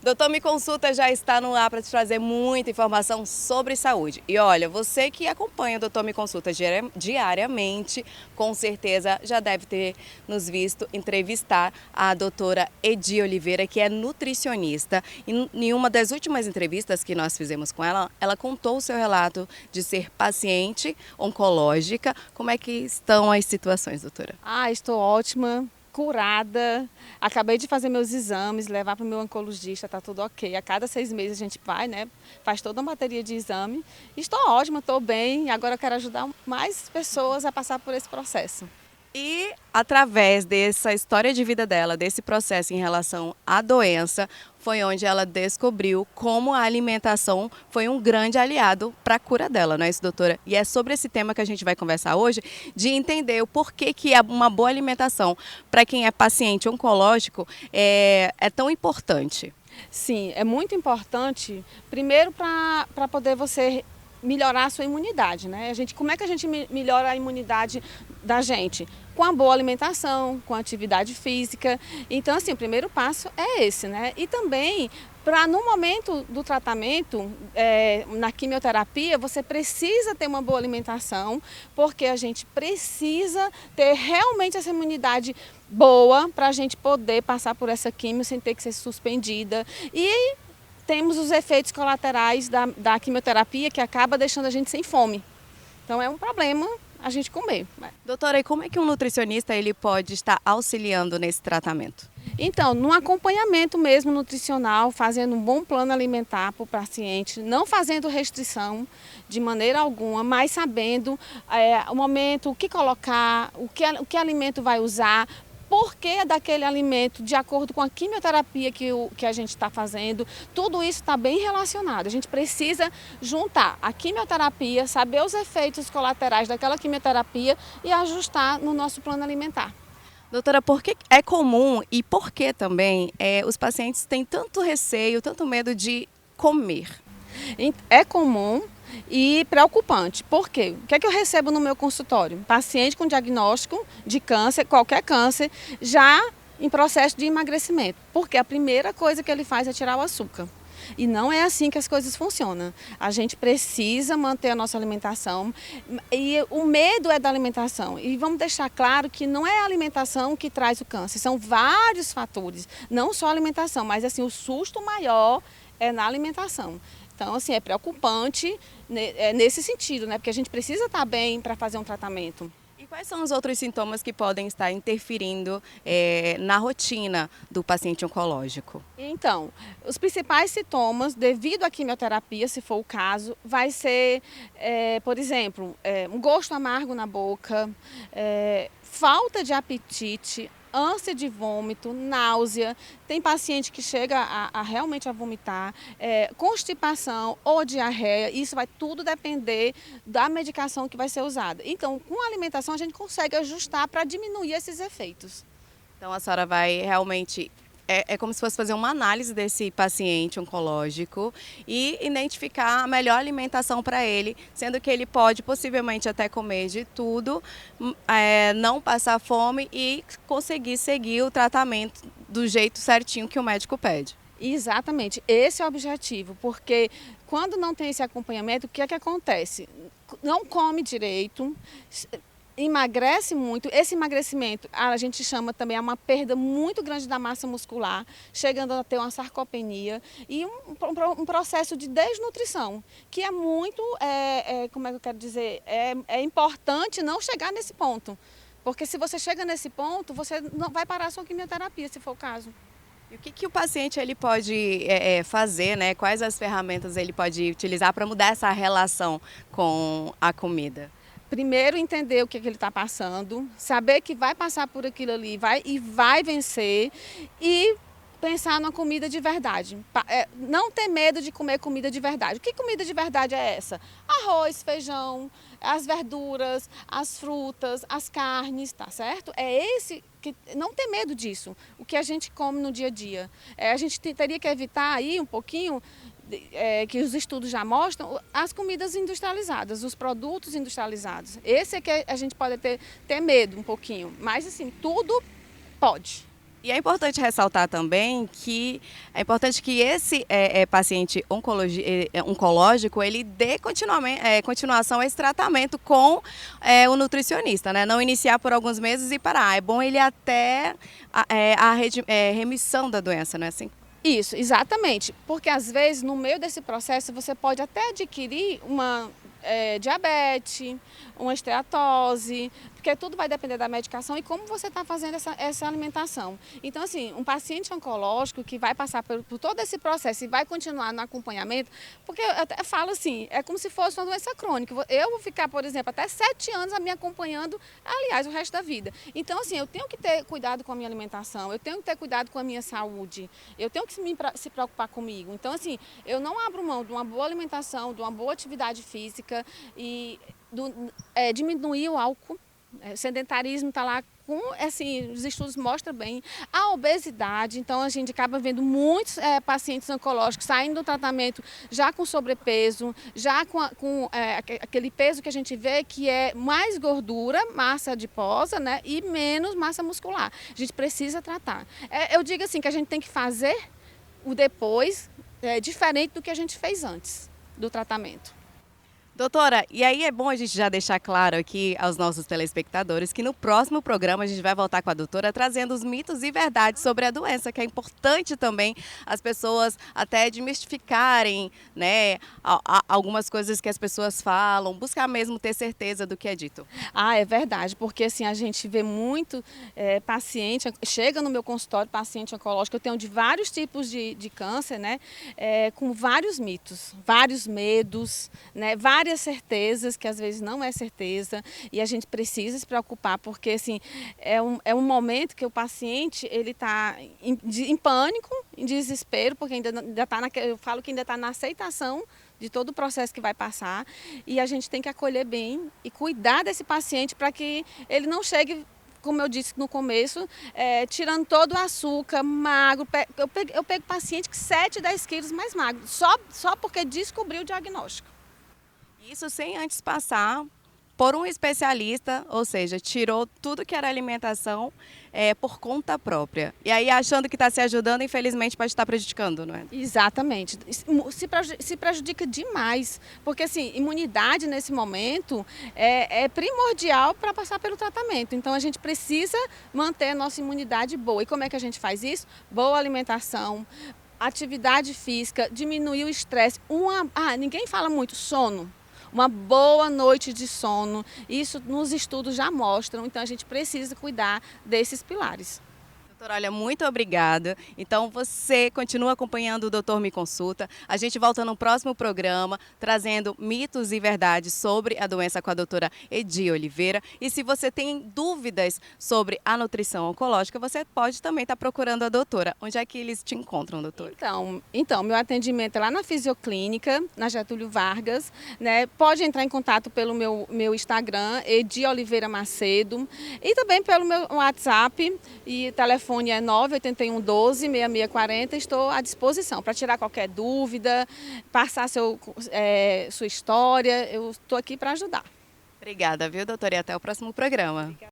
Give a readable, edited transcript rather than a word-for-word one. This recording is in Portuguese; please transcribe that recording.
Doutor Me Consulta já está no ar para te trazer muita informação sobre saúde. E olha, você que acompanha o Doutor Me Consulta diariamente, com certeza já deve ter nos visto entrevistar a doutora Edi Oliveira, que é nutricionista. E em uma das últimas entrevistas que nós fizemos com ela, ela contou o seu relato de ser paciente oncológica. Como é que estão as situações, doutora? Estou ótima, curada. Acabei de fazer meus exames, levar para o meu oncologista, tá tudo ok. A cada 6 meses a gente vai, né? Faz toda uma bateria de exame. Estou ótima, estou bem. Agora eu quero ajudar mais pessoas a passar por esse processo. E através dessa história de vida dela, desse processo em relação à doença, foi onde ela descobriu como a alimentação foi um grande aliado para a cura dela, não é isso, doutora? E é sobre esse tema que a gente vai conversar hoje, de entender o porquê que uma boa alimentação para quem é paciente oncológico é tão importante. Sim, é muito importante, primeiro para poder você melhorar a sua imunidade, né? Como é que a gente melhora a imunidade da gente? Com a boa alimentação, com a atividade física. Então, assim, o primeiro passo é esse, né? E também, no momento do tratamento, na quimioterapia, você precisa ter uma boa alimentação, porque a gente precisa ter realmente essa imunidade boa para a gente poder passar por essa quimio sem ter que ser suspendida. E temos os efeitos colaterais da quimioterapia, que acaba deixando a gente sem fome. Então é um problema a gente comer. Doutora, e como é que um nutricionista ele pode estar auxiliando nesse tratamento? Então, no acompanhamento mesmo nutricional, fazendo um bom plano alimentar para o paciente, não fazendo restrição de maneira alguma, mas sabendo o momento, o que colocar, o que alimento vai usar, porquê daquele alimento, de acordo com a quimioterapia que a gente está fazendo, tudo isso está bem relacionado. A gente precisa juntar a quimioterapia, saber os efeitos colaterais daquela quimioterapia e ajustar no nosso plano alimentar. Doutora, por que é comum e por que também os pacientes têm tanto receio, tanto medo de comer? É comum e preocupante. Por quê? O que é que eu recebo no meu consultório? Paciente com diagnóstico de câncer, qualquer câncer, já em processo de emagrecimento. Porque a primeira coisa que ele faz é tirar o açúcar. E não é assim que as coisas funcionam. A gente precisa manter a nossa alimentação e o medo é da alimentação. E vamos deixar claro que não é a alimentação que traz o câncer, são vários fatores, não só a alimentação, mas assim, o susto maior é na alimentação. Então, assim, é preocupante nesse sentido, né? Porque a gente precisa estar bem para fazer um tratamento. E quais são os outros sintomas que podem estar interferindo na rotina do paciente oncológico? Então, os principais sintomas, devido à quimioterapia, se for o caso, vai ser, por exemplo, um gosto amargo na boca, falta de apetite, ânsia de vômito, náusea, tem paciente que chega realmente a vomitar, constipação ou diarreia, isso vai tudo depender da medicação que vai ser usada. Então, com a alimentação a gente consegue ajustar para diminuir esses efeitos. Então a senhora vai realmente... É como se fosse fazer uma análise desse paciente oncológico e identificar a melhor alimentação para ele, sendo que ele pode possivelmente até comer de tudo, não passar fome e conseguir seguir o tratamento do jeito certinho que o médico pede. Exatamente, esse é o objetivo, porque quando não tem esse acompanhamento, o que é que acontece? Não come direito, emagrece muito. Esse emagrecimento a gente chama também uma perda muito grande da massa muscular, chegando a ter uma sarcopenia e um processo de desnutrição, que é muito, como é que eu quero dizer, é importante não chegar nesse ponto, porque se você chega nesse ponto, você não vai parar a sua quimioterapia, se for o caso. E o que o paciente ele pode fazer, né? Quais as ferramentas ele pode utilizar para mudar essa relação com a comida? Primeiro, entender o que ele está passando, saber que vai passar por aquilo ali e vai vencer e pensar numa comida de verdade. Não ter medo de comer comida de verdade. Que comida de verdade é essa? Arroz, feijão, as verduras, as frutas, as carnes, tá certo? Não ter medo disso, o que a gente come no dia a dia. A gente teria que evitar aí um pouquinho, que os estudos já mostram, as comidas industrializadas, os produtos industrializados. Esse é que a gente pode ter medo um pouquinho, mas assim, tudo pode. E é importante ressaltar também que é importante que esse paciente oncológico ele dê continuação a esse tratamento com o nutricionista, né? Não iniciar por alguns meses e parar. É bom ele até remissão da doença, não é assim? Isso, exatamente. Porque às vezes no meio desse processo você pode até adquirir uma diabetes, uma esteatose, porque tudo vai depender da medicação e como você está fazendo essa alimentação. Então, assim, um paciente oncológico que vai passar por todo esse processo e vai continuar no acompanhamento, porque eu até falo assim, é como se fosse uma doença crônica. Eu vou ficar, por exemplo, até 7 anos me acompanhando, aliás, o resto da vida. Então, assim, eu tenho que ter cuidado com a minha alimentação, eu tenho que ter cuidado com a minha saúde, eu tenho que se preocupar comigo. Então, assim, eu não abro mão de uma boa alimentação, de uma boa atividade física e diminuir o álcool. O sedentarismo está lá, assim, os estudos mostram bem. A obesidade, então a gente acaba vendo muitos pacientes oncológicos saindo do tratamento já com sobrepeso, já com aquele peso que a gente vê que é mais gordura, massa adiposa, né, e menos massa muscular. A gente precisa tratar. Eu digo assim que a gente tem que fazer o depois diferente do que a gente fez antes do tratamento. Doutora, e aí é bom a gente já deixar claro aqui aos nossos telespectadores que no próximo programa a gente vai voltar com a doutora trazendo os mitos e verdades sobre a doença, que é importante também as pessoas até desmistificarem, né, algumas coisas que as pessoas falam, buscar mesmo ter certeza do que é dito. É verdade, porque assim, a gente vê muito paciente, chega no meu consultório paciente oncológico, eu tenho de vários tipos de câncer, né, com vários mitos, vários medos, né, várias certezas, que às vezes não é certeza, e a gente precisa se preocupar, porque assim, é um momento que o paciente ele está em pânico, em desespero, porque ainda está eu falo que ainda está na aceitação de todo o processo que vai passar, e a gente tem que acolher bem e cuidar desse paciente para que ele não chegue, como eu disse no começo, tirando todo o açúcar, magro. Eu pego paciente que 7, 10 quilos mais magro, só porque descobriu o diagnóstico. Isso sem antes passar por um especialista, ou seja, tirou tudo que era alimentação por conta própria. E aí achando que está se ajudando, infelizmente pode estar prejudicando, não é? Exatamente. Se prejudica demais, porque assim, imunidade nesse momento é primordial para passar pelo tratamento. Então a gente precisa manter a nossa imunidade boa. E como é que a gente faz isso? Boa alimentação, atividade física, diminuir o estresse. Ninguém fala muito, sono. Uma boa noite de sono, isso nos estudos já mostram, então a gente precisa cuidar desses pilares. Doutora, olha, muito obrigada. Então você continua acompanhando o Doutor Me Consulta. A gente volta no próximo programa trazendo mitos e verdades sobre a doença com a doutora Edi Oliveira. E se você tem dúvidas sobre a nutrição oncológica, você pode também estar procurando a doutora. Onde é que eles te encontram, doutora? Então, meu atendimento é lá na Fisioclínica, na Getúlio Vargas, né? Pode entrar em contato pelo meu Instagram, Edi Oliveira Macedo, e também pelo meu WhatsApp e telefone. O telefone é 981 12 6640, estou à disposição para tirar qualquer dúvida, passar sua história, eu estou aqui para ajudar. Obrigada, viu, doutora? E até o próximo programa.